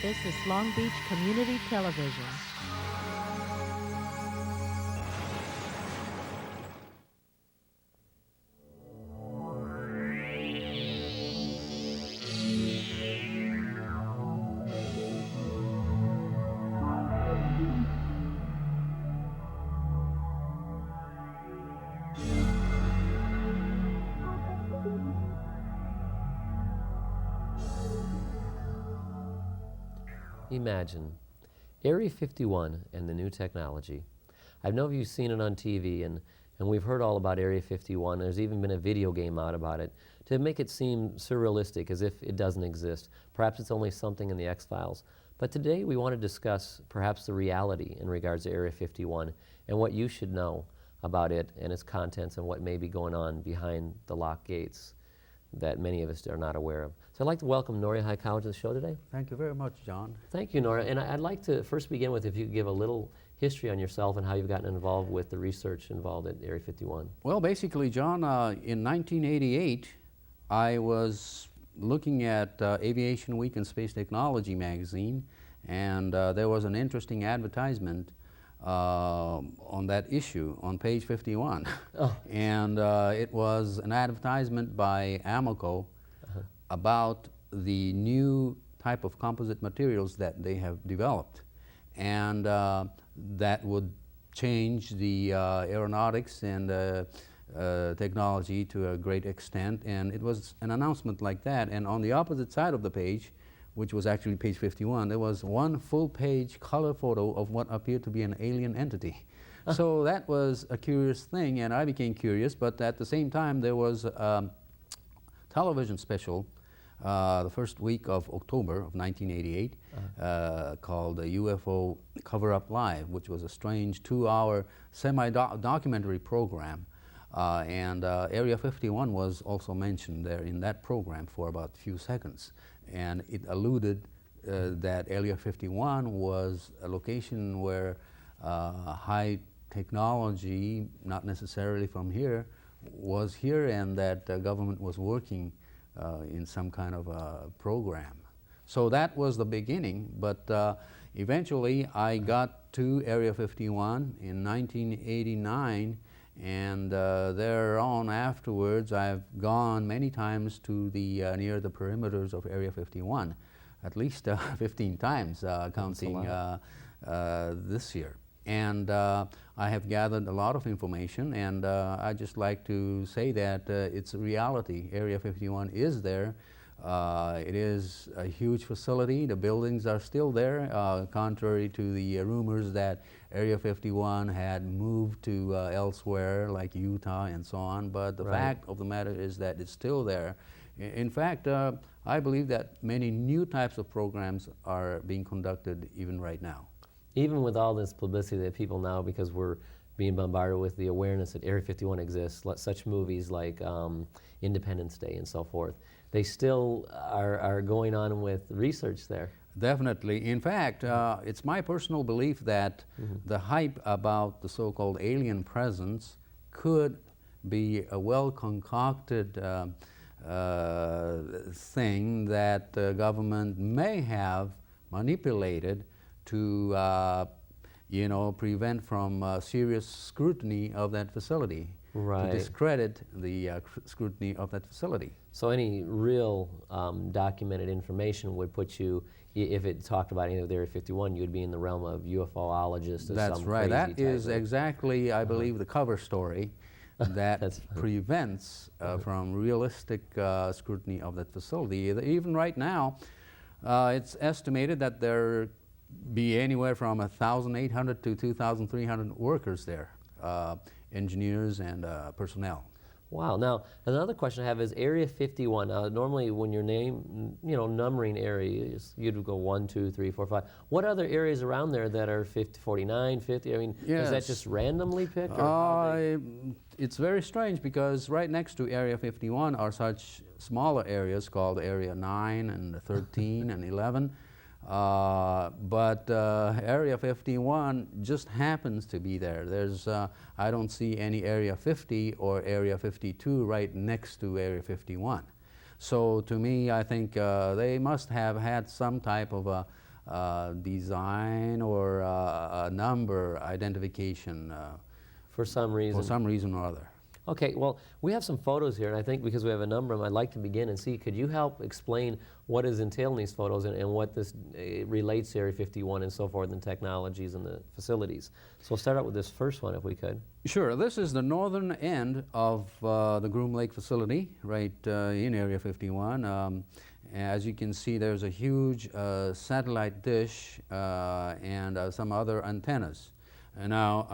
This is Long Beach Community Television. Imagine Area 51 and the new technology. I know you've seen it on TV, and we've heard all about Area 51. There's even been a video game out about it to make it seem surrealistic, as if it doesn't exist. Perhaps it's only something in the X-Files. But today we want to discuss perhaps the reality in regards to Area 51 and what you should know about it and its contents and what may be going on behind the locked gates that many of us are not aware of. So I'd like to welcome Norio Hyakawa to the show today. Thank you very much, John. Thank you, Norio. And I'd like to first begin with if you could give a little history on yourself and how you've gotten involved with the research involved at Area 51. Well, basically, John, in 1988, I was looking at Aviation Week and Space Technology magazine, and there was an interesting advertisement on that issue on page 51. Oh. And it was an advertisement by Amoco about the new type of composite materials that they have developed, and that would change the aeronautics and technology to a great extent. And it was an announcement like that, and on the opposite side of the page, which was actually page 51, there was one full-page color photo of what appeared to be an alien entity. So that was a curious thing, and I became curious, but at the same time there was a television special the first week of October of 1988 called UFO Cover-Up Live, which was a strange 2-hour semi-documentary program. And Area 51 was also mentioned there in that program for about a few seconds. And it alluded that Area 51 was a location where high technology, not necessarily from here, was here, and that government was working in some kind of a program. So that was the beginning, but eventually I got to Area 51 in 1989, and thereon afterwards I've gone many times to the near the perimeters of Area 51, at least 15 times, counting this year. And I have gathered a lot of information, and I just like to say that it's a reality. Area 51 is there. It is a huge facility. The buildings are still there, contrary to the rumors that Area 51 had moved to elsewhere, like Utah and so on. But the fact of the matter is that it's still there. In fact, I believe that many new types of programs are being conducted even right now. Even with all this publicity that people now, because we're being bombarded with the awareness that Area 51 exists, such movies like Independence Day and so forth, they still are going on with research there. Definitely. In fact, it's my personal belief that the hype about the so-called alien presence could be a well-concocted thing that the government may have manipulated to you know, prevent from serious scrutiny of that facility, to discredit the scrutiny of that facility. So any real documented information would put you, if it talked about anything with Area 51, you would be in the realm of UFOologists or That's some right. crazy That is type of exactly, I believe, the cover story that prevents from realistic scrutiny of that facility. Even right now, it's estimated that there be anywhere from 1,800 to 2,300 workers there, engineers and personnel. Wow. Now, another question I have is Area 51. Normally, when you're numbering areas, you'd go 1, 2, 3, 4, 5. What other areas around there that are 50, 49, 50? I mean, yes. Is that just randomly picked? It's very strange because right next to Area 51 are such smaller areas called Area 9 and 13 and 11. But Area 51 just happens to be there. There's, I don't see any Area 50 or Area 52 right next to Area 51. So to me, I think they must have had some type of design or a number identification For some reason. for some reason or other. Okay, well, we have some photos here, and I think because we have a number of them, I'd like to begin and see, could you help explain what is entailed in these photos and what this relates to Area 51 and so forth, and technologies and the facilities? So we'll start out with this first one, if we could. Sure. This is the northern end of the Groom Lake facility, right in Area 51. As you can see, there's a huge satellite dish and some other antennas. And now,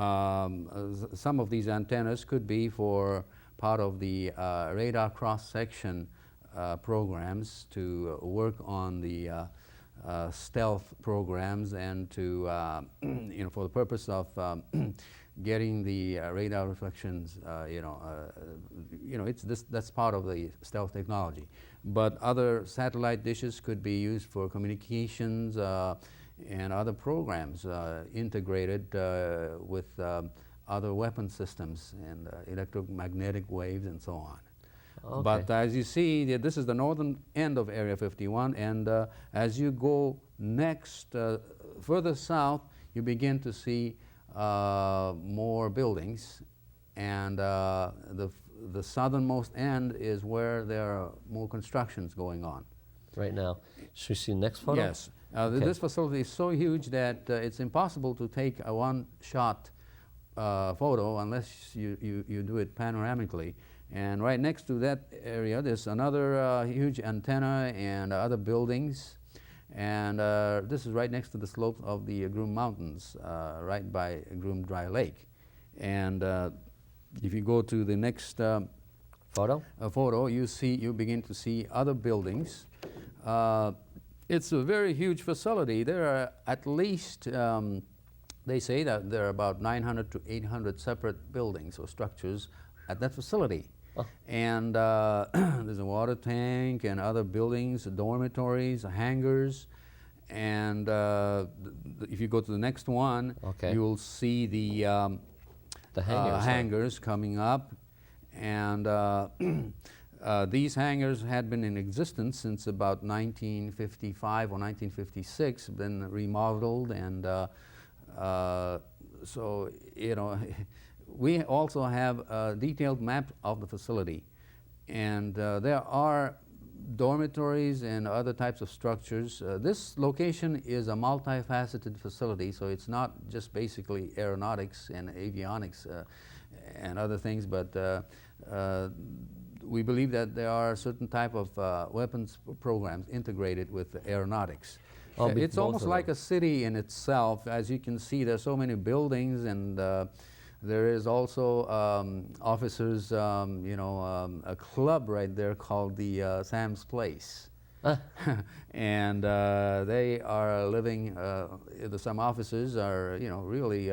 some of these antennas could be for part of the radar cross-section programs to work on the stealth programs and to, you know, for the purpose of getting the radar reflections, that's part of the stealth technology. But other satellite dishes could be used for communications and other programs integrated with other weapon systems and electromagnetic waves and so on. Okay. But as you see, this is the northern end of Area 51, and as you go next, further south, you begin to see more buildings, and the southernmost end is where there are more constructions going on. Right now. Should we see the next photo? Yes. Okay. This facility is so huge that it's impossible to take a one-shot photo unless you do it panoramically. And right next to that area, there's another huge antenna and other buildings. And this is right next to the slopes of the Groom Mountains, right by Groom Dry Lake. And if you go to the next photo, you begin to see other buildings. It's a very huge facility. There are at least, they say that there are about 900 to 800 separate buildings or structures at that facility. Oh. And there's a water tank and other buildings, dormitories, hangars. And if you go to the next one, okay, you will see the hangars coming up. And these hangars had been in existence since about 1955 or 1956, been remodeled, and so, you know, we also have a detailed map of the facility. And there are dormitories and other types of structures. This location is a multifaceted facility, so it's not just basically aeronautics and avionics and other things, but we believe that there are certain type of weapons programs integrated with aeronautics. It's almost like a city in itself. As you can see, there's so many buildings, and there is also officers, a club right there called the Sam's Place. And they are living, some officers are, really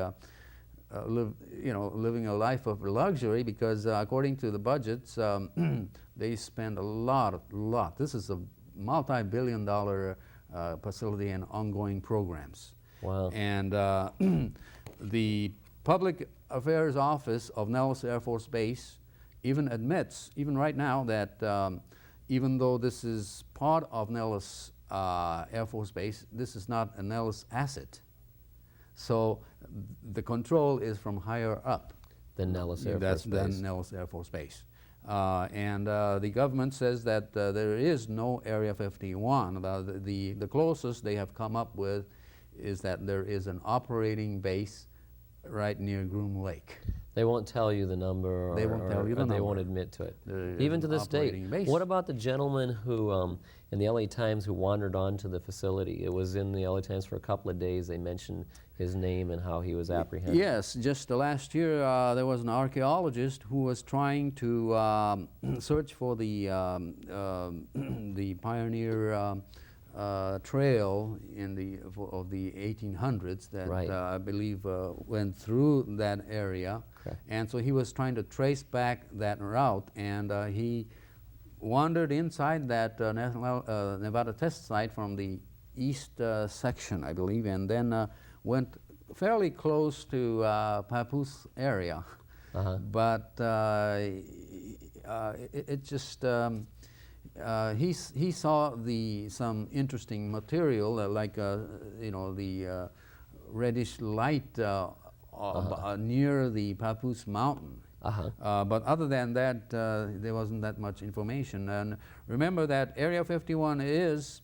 living a life of luxury, because according to the budgets, they spend a lot. This is a multi-billion-dollar facility and ongoing programs. Wow. And the Public Affairs Office of Nellis Air Force Base even admits, even right now, that even though this is part of Nellis Air Force Base, this is not a Nellis asset. So the control is from higher up than Nellis Air Force Base. Than Nellis Air Force Base. And the government says that there is no Area 51. The closest they have come up with is that there is an operating base right near Groom Lake. They won't tell you the number, they won't tell you the number. They won't admit to it. Even to this day. What about the gentleman who, in the LA Times, who wandered onto the facility? It was in the LA Times for a couple of days. They mentioned his name and how he was apprehended. Yes, just last year there was an archaeologist who was trying to search for the pioneer trail of the 1800s that I believe went through that area. Okay. And so he was trying to trace back that route, and he wandered inside that Nevada test site from the east section, I believe, and then went fairly close to Papoose area. But it just he saw some interesting material like you know, the reddish light near the Papoose Mountain. But other than that, there wasn't that much information. And remember that Area 51 is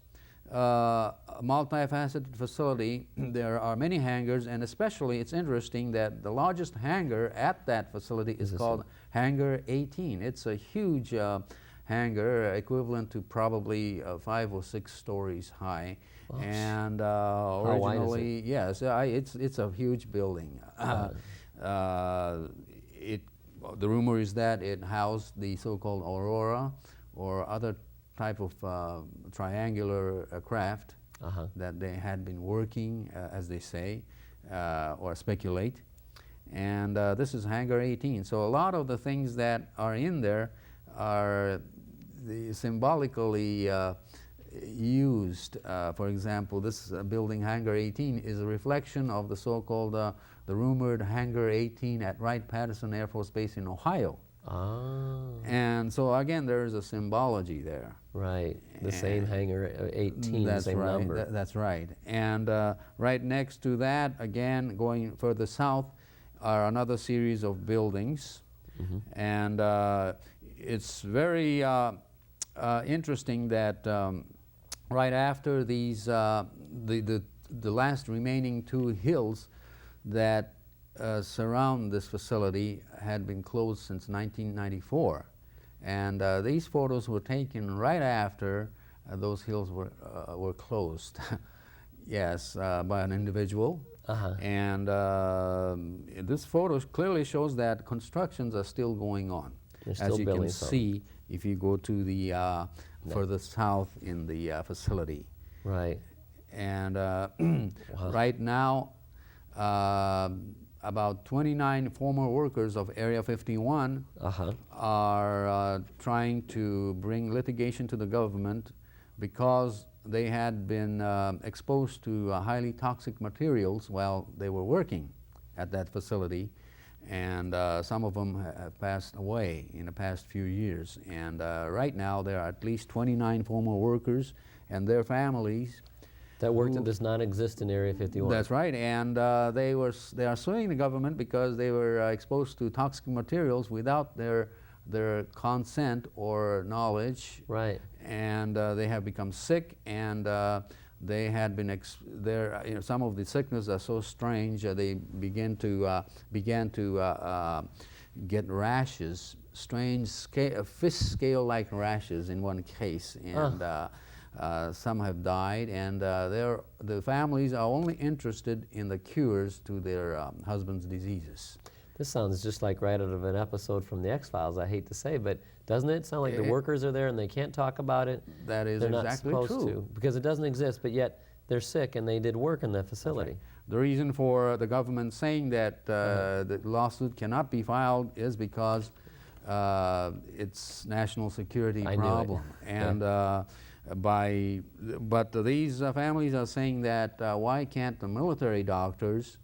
a multifaceted facility. There are many hangars, and especially it's interesting that the largest hangar at that facility is called Hangar 18. It's a huge hangar, equivalent to probably 5 or 6 stories high. Wow. And How wide is originally, it? yes, it's a huge building. The rumor is that it housed the so-called Aurora or other type of triangular craft that they had been working, as they say, or speculate. And this is Hangar 18. So a lot of the things that are in there are symbolically used. For example, this building, Hangar 18, is a reflection of the so-called, the rumored Hangar 18 at Wright-Patterson Air Force Base in Ohio. And so again, there is a symbology there. Right, the same Hangar 18, the same right. number. That's right. And right next to that, again, going further south, are another series of buildings. And it's very interesting that right after these, the last remaining 2 hills that surround this facility had been closed since 1994. And these photos were taken right after those hills were closed. Yes, by an individual. And this photo clearly shows that constructions are still going on. As you can see if you go to the further south in the facility. Right. And right now, about 29 former workers of Area 51 are trying to bring litigation to the government because they had been exposed to highly toxic materials while they were working at that facility. And some of them have passed away in the past few years. And right now there are at least 29 former workers and their families. That work that does not exist in Area 51. That's right. And they are suing the government because they were exposed to toxic materials without their consent or knowledge. Right. And they have become sick, and they had been some of the sickness are so strange. They began to get rashes, strange fist scale-like rashes in one case, and some have died. And the families are only interested in the cures to their husbands' diseases. This sounds just like right out of an episode from the X-Files, I hate to say, but doesn't it sound like the workers are there and they can't talk about it? That is exactly true. They're not supposed to, because it doesn't exist, but yet they're sick and they did work in the facility. Right. The reason for the government saying that the lawsuit cannot be filed is because it's national security problem. And but these families are saying that why can't the military doctors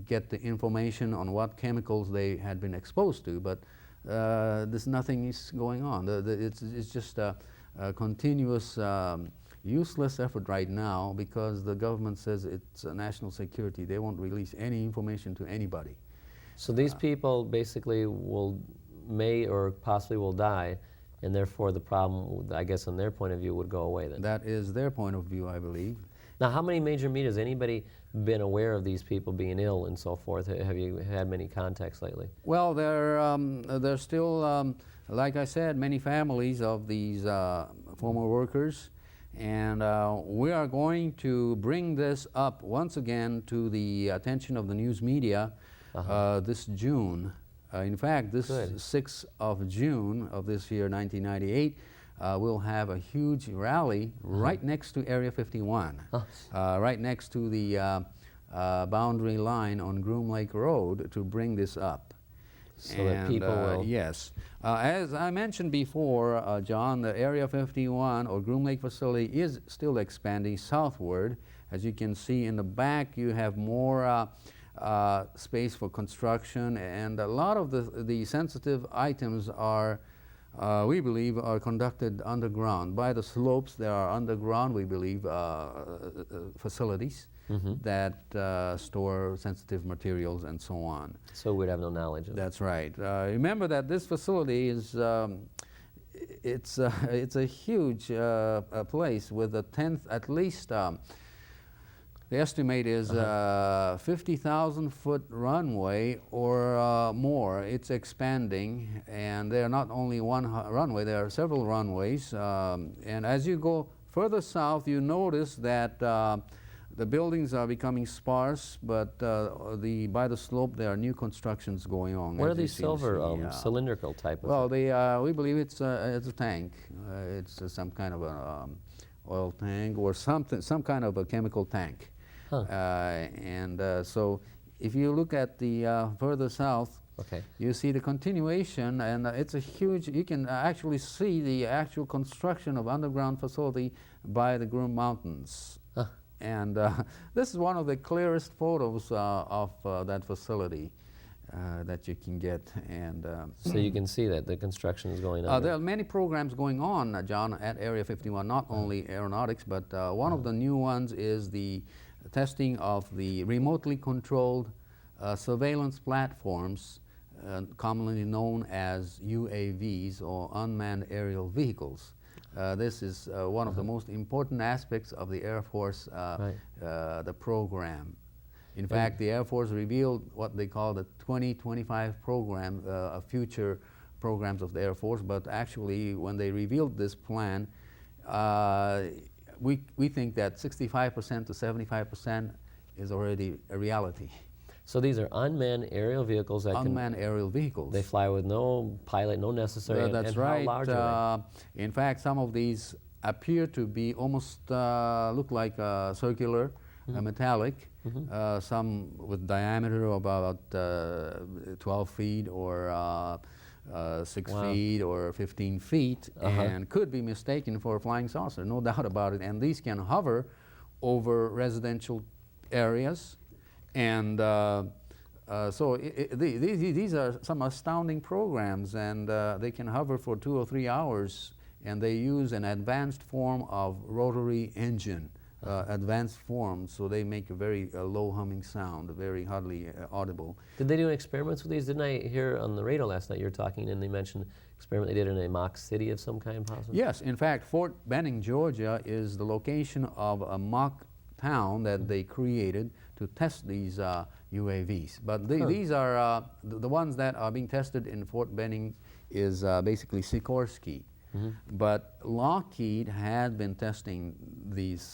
get the information on what chemicals they had been exposed to? But there's nothing is going on. It's just a continuous useless effort right now because the government says it's national security. They won't release any information to anybody. So these people basically may or possibly will die, and therefore the problem, I guess, on their point of view, would go away then. That is their point of view, I believe. Now, how many major media, has anybody been aware of these people being ill and so forth? Have you had many contacts lately? Well, there's still, like I said, many families of these former workers, and we are going to bring this up once again to the attention of the news media this June. In fact, this 6th of June of this year, 1998, we'll have a huge rally right next to Area 51, right next to the boundary line on Groom Lake Road to bring this up. So that people will... Yes. As I mentioned before, John, the Area 51 or Groom Lake facility is still expanding southward. As you can see in the back, you have more space for construction, and a lot of the sensitive items are we believe, are conducted underground. By the slopes, there are underground, we believe, facilities that store sensitive materials and so on. So we'd have no knowledge of it. That's right. Remember that this facility is, it's a huge place with a tenth, at least, the estimate is 50,000 foot runway or more. It's expanding, and there are not only one runway, there are several runways. And as you go further south, you notice that the buildings are becoming sparse, but by the slope there are new constructions going on. What are these silver cylindrical type of? Well, we believe it's a tank. It's some kind of an oil tank or something, some kind of a chemical tank. Huh. So if you look at the further south, okay, you see the continuation, and it's a huge, you can actually see the actual construction of underground facility by the Groom Mountains. Huh. And this is one of the clearest photos of that facility that you can get. And so you can see that the construction is going on. there are many programs going on, John, at Area 51, not only aeronautics, but one of the new ones is the testing of the remotely controlled surveillance platforms, commonly known as UAVs, or unmanned aerial vehicles. This is one of the most important aspects of the Air Force, the program. In fact, the Air Force revealed what they call the 2025 program, future programs of the Air Force, but actually when they revealed this plan, we think that 65% to 75% is already a reality. So these are unmanned aerial vehicles that unmanned aerial vehicles. They fly with no pilot, no necessary. That's and right. How large are they? In fact, some of these appear to be almost look like circular, metallic. Some with diameter of about 12 feet or 6 feet or 15 feet, and could be mistaken for a flying saucer, no doubt about it. And these can hover over residential areas, and so these are some astounding programs, and they can hover for 2 or 3 hours, and they use an advanced form of rotary engine. Advanced form, so they make a very low humming sound, very hardly audible. Did they do any experiments with these? Didn't I hear on the radio last night you were talking and they mentioned experiment they did in a mock city of some kind possibly? Yes, in fact, Fort Benning, Georgia is the location of a mock town that they created to test these UAVs. But these are, the ones that are being tested in Fort Benning is basically Sikorsky. But Lockheed had been testing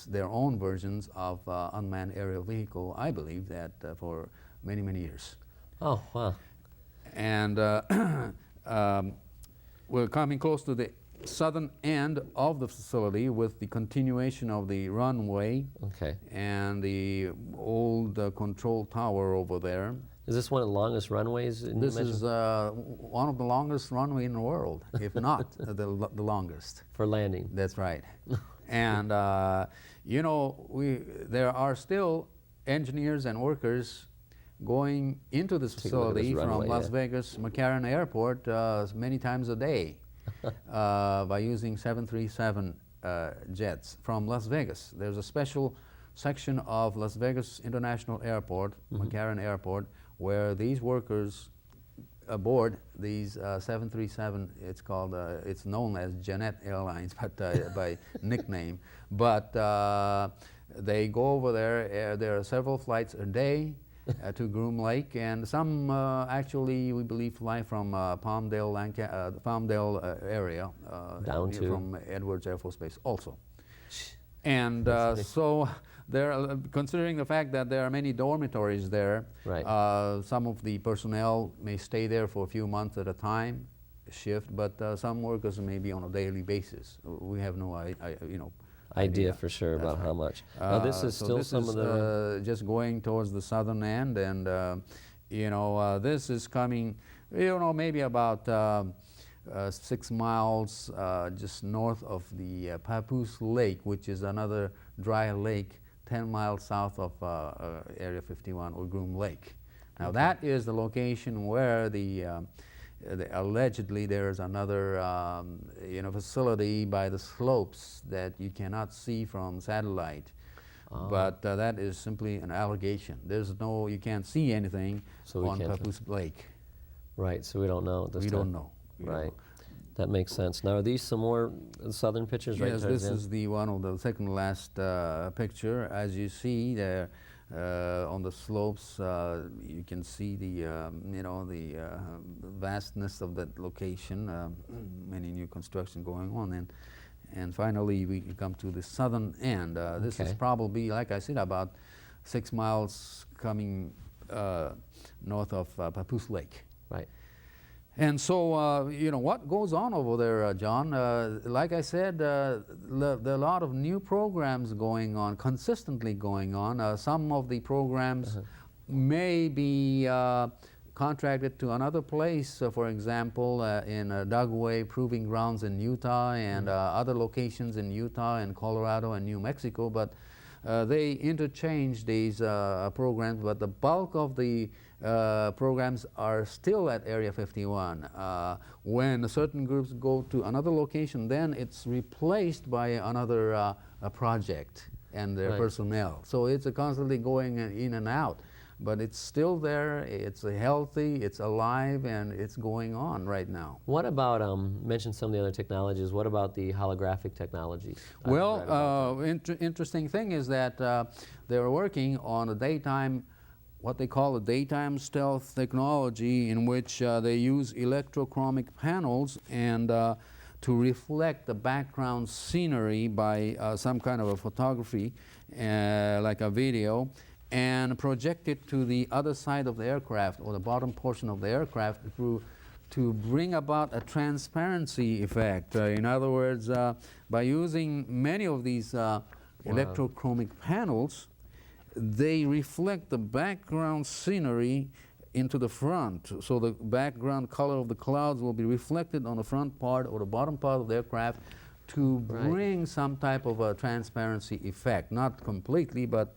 their own versions of unmanned aerial vehicle, I believe, that for many, many years. Oh, wow. And we're coming close to the southern end of the facility with the continuation of the runway and the old control tower over there. Is this one of the longest runways? This is one of the longest runway in the world, if not the longest. For landing. That's right. And you know, there are still engineers and workers going into this facility from Las Vegas McCarran Airport many times a day by using 737 jets from Las Vegas. There's a special section of Las Vegas International Airport, McCarran Airport, where these workers aboard these 737, it's called, it's known as Jeannette Airlines, but by nickname. But they go over there. There are several flights a day to Groom Lake, and some actually, we believe, fly from Palmdale area down to from Edwards Air Force Base also. And so there, considering the fact that there are many dormitories there, some of the personnel may stay there for a few months at a time, shift, but some workers may be on a daily basis. We have no idea for sure about how much. Now this is still some of the just going towards the southern end, and you know, this is coming, you know, maybe about 6 miles just north of the Papoose Lake, which is another dry lake 10 miles south of Area 51 or Groom Lake. Now that is the location where the allegedly there is another facility by the slopes that you cannot see from satellite. But that is simply an allegation. You can't see anything on Papoose Lake. Right, so we don't know. We don't know. Right. That makes sense. Now, are these some more southern pictures? Yes, this is the one of the second last picture. As you see there on the slopes, you can see the vastness of that location. Many new construction going on, and finally we come to the southern end. This is probably, like I said, about 6 miles coming north of Papoose Lake. Right. And so, what goes on over there, John? Like I said, there are a lot of new programs going on, consistently going on. Some of the programs may be contracted to another place, for example, in Dugway Proving Grounds in Utah and other locations in Utah and Colorado and New Mexico, but they interchange these programs, but the bulk of the programs are still at Area 51. When certain groups go to another location, then it's replaced by another project and their personnel. So it's constantly going in and out. But it's still there, it's healthy, it's alive, and it's going on right now. What about, mention some of the other technologies, what about the holographic technologies? Well, interesting thing is that they're working on a daytime, what they call a daytime stealth technology, in which they use electrochromic panels and to reflect the background scenery by some kind of a photography, like a video, and project it to the other side of the aircraft or the bottom portion of the aircraft to bring about a transparency effect. In other words, by using many of these electrochromic panels, they reflect the background scenery into the front. So the background color of the clouds will be reflected on the front part or the bottom part of the aircraft to bring some type of a transparency effect. Not completely, but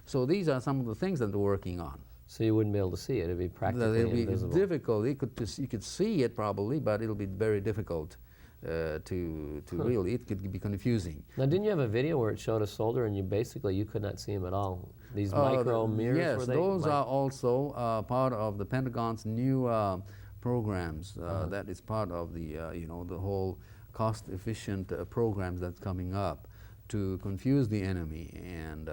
so these are some of the things that they're working on. So you wouldn't be able to see it, it'd be practically invisible. It'd be difficult. You could see it probably, but it'll be very difficult to really, it could be confusing. Now, didn't you have a video where it showed a soldier and you could not see him at all? These micro mirrors? Yes, those are also part of the Pentagon's new programs. That is part of the, the whole cost-efficient programs that's coming up to confuse the enemy. And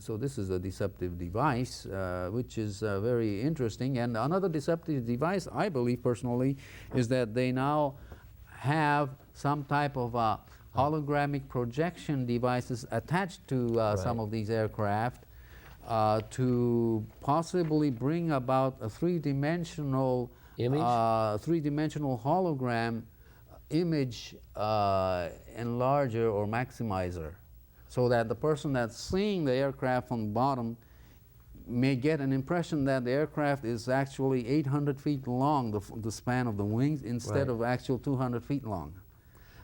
so this is a deceptive device, which is very interesting. And another deceptive device, I believe personally, is that they now have some type of holographic projection devices attached to some of these aircraft to possibly bring about a three-dimensional image, three-dimensional hologram image enlarger or maximizer, so that the person that's seeing the aircraft from the bottom may get an impression that the aircraft is actually 800 feet long, the span of the wings, instead of actual 200 feet long.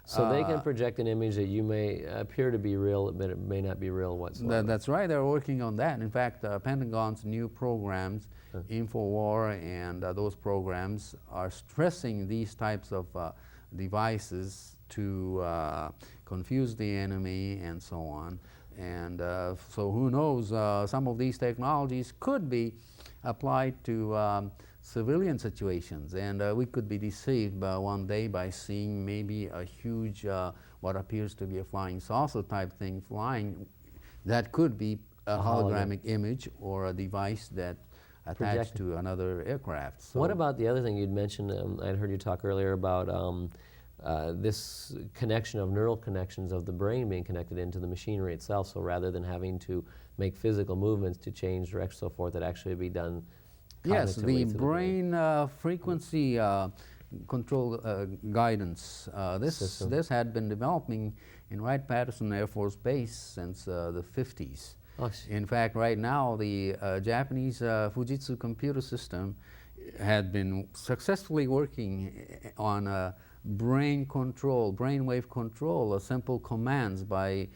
So they can project an image that you may appear to be real, but it may not be real whatsoever. That's right, they're working on that. In fact, Pentagon's new programs, InfoWar and those programs, are stressing these types of devices to confuse the enemy and so on. And so who knows, some of these technologies could be applied to civilian situations, and we could be deceived by one day by seeing maybe a huge, what appears to be a flying saucer type thing flying. That could be a holographic image or a device that attached to another aircraft. So what about the other thing you'd mentioned? I'd heard you talk earlier about this connection of neural connections of the brain being connected into the machinery itself. So rather than having to make physical movements to change direction, so forth, it actually be done. Yes, the brain frequency control guidance. This had been developing in Wright-Patterson Air Force Base since the 50s. In fact, right now, the Japanese Fujitsu computer system had been successfully working on brain control, brainwave control, simple commands by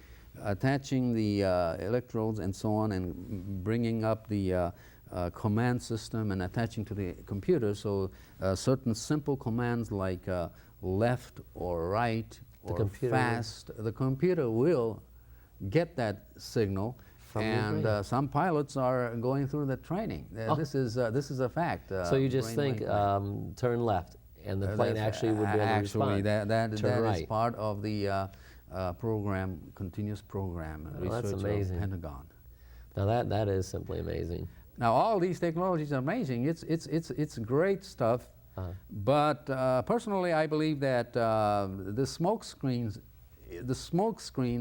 attaching the electrodes and so on and bringing up the command system and attaching to the computer. So certain simple commands like left or right or fast, the computer will get that signal. And some pilots are going through the training. This is a fact. So you just think turn left, and the plane actually would be able to respond. That right. is part of the program, continuous program research of Pentagon. Now that is simply amazing. Now all these technologies are amazing. It's great stuff. But personally, I believe that the smoke screen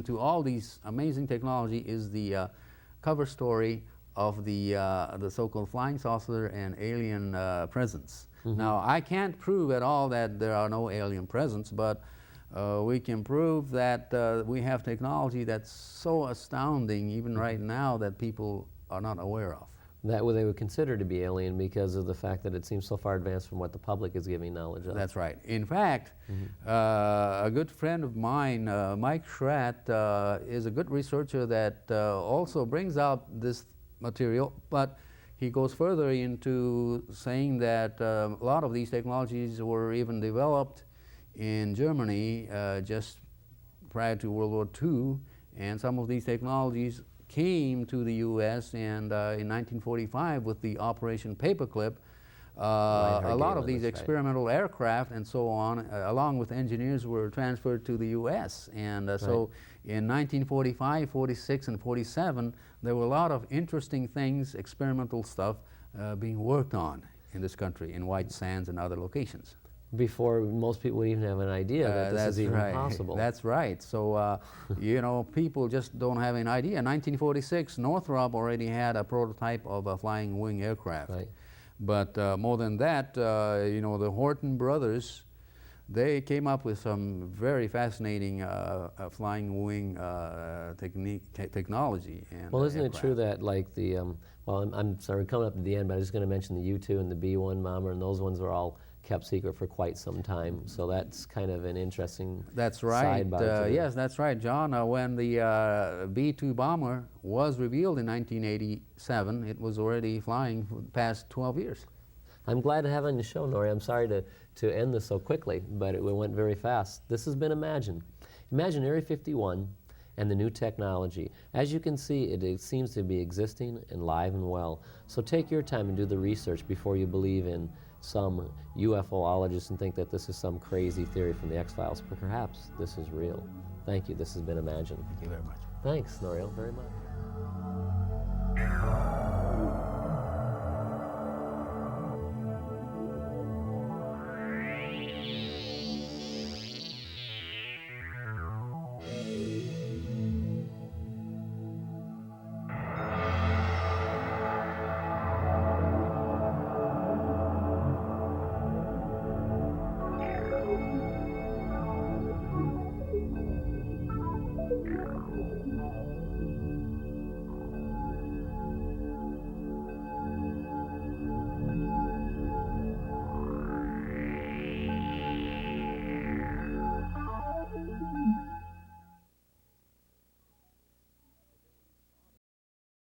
to all these amazing technology is the cover story of the so-called flying saucer and alien presence. Now, I can't prove at all that there are no alien presence, but we can prove that we have technology that's so astounding, even right now, that people are not aware of. That they would consider to be alien because of the fact that it seems so far advanced from what the public is giving knowledge of. That's right. In fact, a good friend of mine, Mike Schratt, is a good researcher that also brings out this material, but he goes further into saying that a lot of these technologies were even developed in Germany just prior to World War II, and some of these technologies came to the U.S. and in 1945 with the Operation Paperclip, a lot of these experimental aircraft and so on, along with engineers, were transferred to the U.S. And so in 1945, 46, and 47, there were a lot of interesting things, experimental stuff, being worked on in this country, in White Sands and other locations. Before most people would even have an idea that this is even possible. That's right. So, you know, people just don't have an idea. In 1946, Northrop already had a prototype of a flying wing aircraft. But more than that, you know, the Horton brothers, they came up with some very fascinating flying wing technology. And, well, isn't it true that, like, the, well, I'm sorry, we're coming up to the end, but I'm just going to mention the U-2 and the B-1 bomber, and those ones were all kept secret for quite some time. So that's kind of an interesting sidebar. Yes, that's right, John. When the B-2 bomber was revealed in 1987, it was already flying for the past 12 years. I'm glad to have you on the show, Norio. I'm sorry to end this so quickly, but it went very fast. This has been Imagine. Imagine Area 51 and the new technology. As you can see, it seems to be existing and live and well. So take your time and do the research before you believe in some UFOologists and think that this is some crazy theory from the X-Files, but perhaps this is real. Thank you. This has been Imagine. Thank you very much. Thanks, Norio, very much.